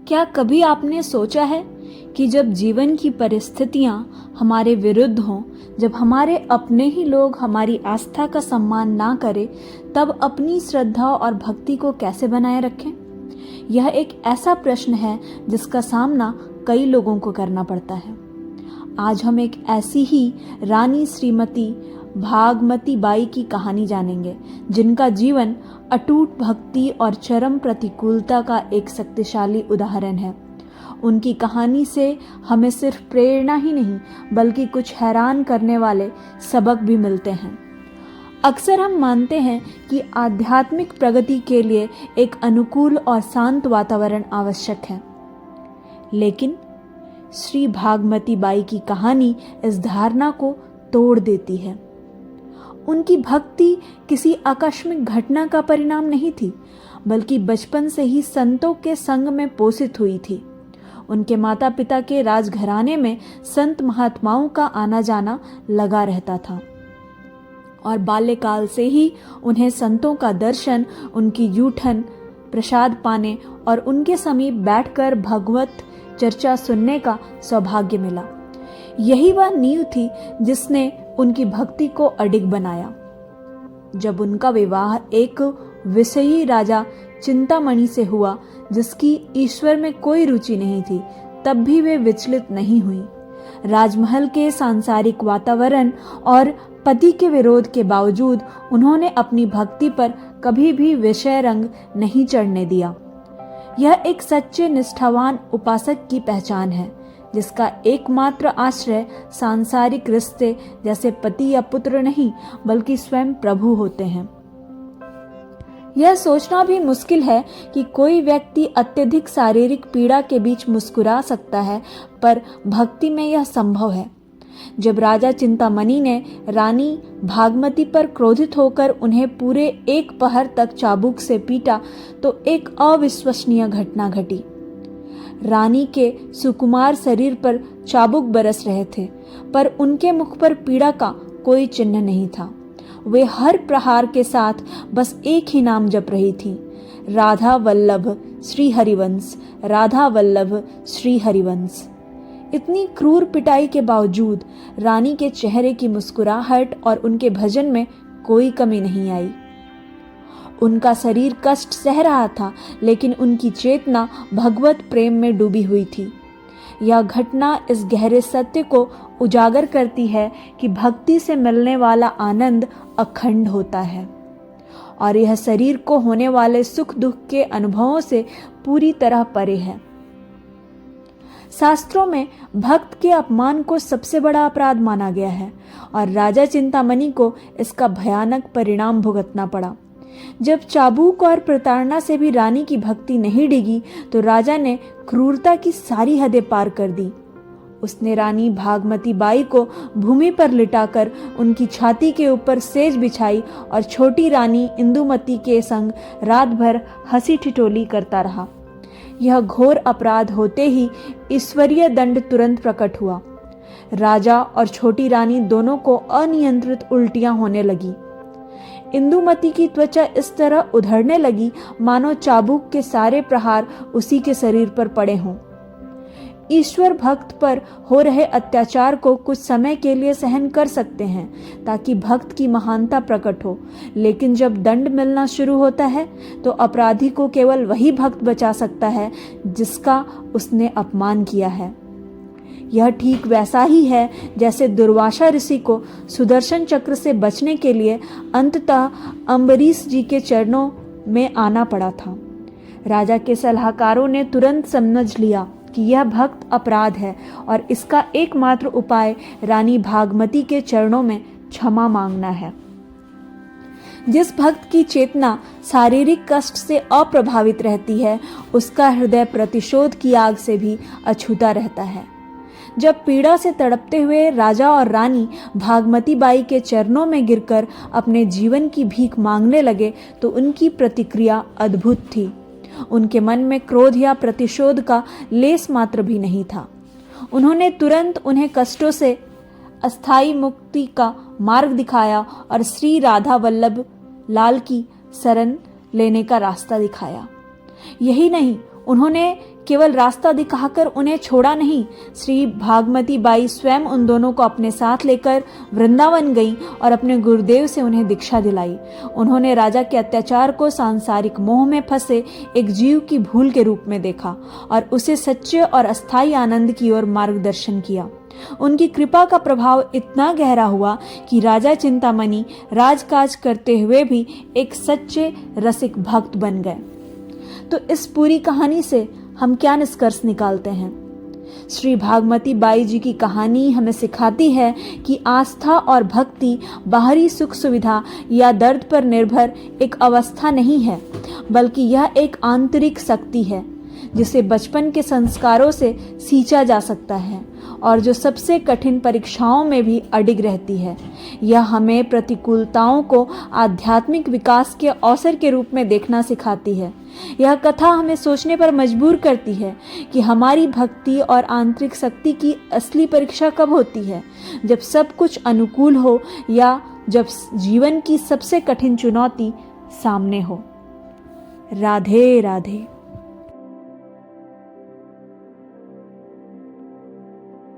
क्या कभी आपने सोचा है कि जब जीवन की परिस्थितियां हमारे विरुद्ध हों, जब हमारे अपने ही लोग हमारी आस्था का सम्मान ना करें, तब अपनी श्रद्धा और भक्ति को कैसे बनाए रखें? यह एक ऐसा प्रश्न है जिसका सामना कई लोगों को करना पड़ता है। आज हम एक ऐसी ही रानी श्रीमती भागमती बाई की कहानी जानेंगे, जिनका जीवन अटूट भक्ति और चरम प्रतिकूलता का एक शक्तिशाली उदाहरण है। उनकी कहानी से हमें सिर्फ प्रेरणा ही नहीं, बल्कि कुछ हैरान करने वाले सबक भी मिलते हैं। अक्सर हम मानते हैं कि आध्यात्मिक प्रगति के लिए एक अनुकूल और शांत वातावरण आवश्यक है, लेकिन श्री भागमती बाई की कहानी इस धारणा को तोड़ देती है। उनकी भक्ति किसी आकस्मिक घटना का परिणाम नहीं थी, बल्कि बचपन से ही संतों के संग में पोषित हुई थी। उनके माता पिता के राजघराने में संत महात्माओं का आना जाना लगा रहता था और बाल्यकाल से ही उन्हें संतों का दर्शन, उनकी जूठन प्रसाद पाने और उनके समीप बैठकर भगवत चर्चा सुनने का सौभाग्य मिला। यही वह नींव थी जिसने उनकी भक्ति को अडिग बनाया। जब उनका विवाह एक विषयी राजा चिंतामणि से हुआ, जिसकी ईश्वर में कोई रुचि नहीं थी, तब भी वे विचलित नहीं हुई। राजमहल के सांसारिक वातावरण और पति के विरोध के बावजूद उन्होंने अपनी भक्ति पर कभी भी विषय रंग नहीं चढ़ने दिया। यह एक सच्चे निष्ठावान उपासक की पहचान है, जिसका एकमात्र आश्रय सांसारिक रिश्ते जैसे पति या पुत्र नहीं, बल्कि स्वयं प्रभु होते हैं। यह सोचना भी मुश्किल है कि कोई व्यक्ति अत्यधिक शारीरिक पीड़ा के बीच मुस्कुरा सकता है, पर भक्ति में यह संभव है। जब राजा चिंतामणि ने रानी भागमती पर क्रोधित होकर उन्हें पूरे एक पहर तक चाबुक से पीटा, तो एक अविश्वसनीय घटना घटी। रानी के सुकुमार शरीर पर चाबुक बरस रहे थे, पर उनके मुख पर पीड़ा का कोई चिन्ह नहीं था। वे हर प्रहार के साथ बस एक ही नाम जप रही थी, राधा वल्लभ श्री हरिवंश, राधा वल्लभ श्री हरिवंश। इतनी क्रूर पिटाई के बावजूद रानी के चेहरे की मुस्कुराहट और उनके भजन में कोई कमी नहीं आई। उनका शरीर कष्ट सह रहा था, लेकिन उनकी चेतना भगवत प्रेम में डूबी हुई थी। यह घटना इस गहरे सत्य को उजागर करती है कि भक्ति से मिलने वाला आनंद अखंड होता है और यह शरीर को होने वाले सुख दुख के अनुभवों से पूरी तरह परे है। शास्त्रों में भक्त के अपमान को सबसे बड़ा अपराध माना गया है और राजा चिंतामणि को इसका भयानक परिणाम भुगतना पड़ा। जब चाबुक और प्रताड़ना से भी रानी की भक्ति नहीं डिगी, तो राजा ने क्रूरता की सारी हदें पार कर दी। उसने रानी भागमती बाई को भूमि पर लिटाकर उनकी छाती के ऊपर सेज बिछाई और छोटी रानी इंदुमती के संग रात भर हंसी ठिठोली करता रहा। यह घोर अपराध होते ही ईश्वरीय दंड तुरंत प्रकट हुआ। राजा और छोटी रानी दोनों को अनियंत्रित उल्टियां होने लगी। इंदुमती की त्वचा इस तरह उधड़ने लगी मानो चाबुक के सारे प्रहार उसी के शरीर पर पड़े हों। ईश्वर भक्त पर हो रहे अत्याचार को कुछ समय के लिए सहन कर सकते हैं ताकि भक्त की महानता प्रकट हो, लेकिन जब दंड मिलना शुरू होता है तो अपराधी को केवल वही भक्त बचा सकता है जिसका उसने अपमान किया है। यह ठीक वैसा ही है जैसे दुर्वासा ऋषि को सुदर्शन चक्र से बचने के लिए अंततः अम्बरीश जी के चरणों में आना पड़ा था। राजा के सलाहकारों ने तुरंत समझ लिया कि यह भक्त अपराध है और इसका एकमात्र उपाय रानी भागमती के चरणों में क्षमा मांगना है। जिस भक्त की चेतना शारीरिक कष्ट से अप्रभावित रहती है, उसका हृदय प्रतिशोध की आग से भी अछूता रहता है। जब पीड़ा से तड़पते हुए राजा और रानी भागमती बाई के चरणों में गिरकर अपने जीवन की भीख मांगने लगे, तो उनकी प्रतिक्रिया अद्भुत थी। उनके मन में क्रोध या प्रतिशोध का लेस मात्र भी नहीं था। उन्होंने तुरंत उन्हें कष्टों से अस्थायी मुक्ति का मार्ग दिखाया और श्री राधा वल्लभ लाल की शरण लेने का रास्ता दिखाया। यही नहीं, उन्होंने केवल रास्ता दिखाकर उन्हें छोड़ा नहीं, श्री भागमती बाई स्वयं उन दोनों को अपने साथ लेकर वृंदावन गईं और अपने गुरुदेव से उन्हें दीक्षा दिलाई। उन्होंने राजा के अत्याचार को सांसारिक मोह में फंसे एक जीव की भूल के रूप में देखा और उसे सच्चे और अस्थायी आनंद की ओर मार्गदर्शन किया। उनकी कृपा का प्रभाव इतना गहरा हुआ कि राजा चिंतामणि राजकाज करते हुए भी एक सच्चे रसिक भक्त बन गए। तो इस पूरी कहानी से हम क्या निष्कर्ष निकालते हैं? श्री भागमती बाई जी की कहानी हमें सिखाती है कि आस्था और भक्ति बाहरी सुख सुविधा या दर्द पर निर्भर एक अवस्था नहीं है, बल्कि यह एक आंतरिक शक्ति है जिसे बचपन के संस्कारों से सींचा जा सकता है और जो सबसे कठिन परीक्षाओं में भी अडिग रहती है। यह हमें प्रतिकूलताओं को आध्यात्मिक विकास के अवसर के रूप में देखना सिखाती है। यह कथा हमें सोचने पर मजबूर करती है कि हमारी भक्ति और आंतरिक शक्ति की असली परीक्षा कब होती है, जब सब कुछ अनुकूल हो या जब जीवन की सबसे कठिन चुनौती सामने हो। राधे राधे।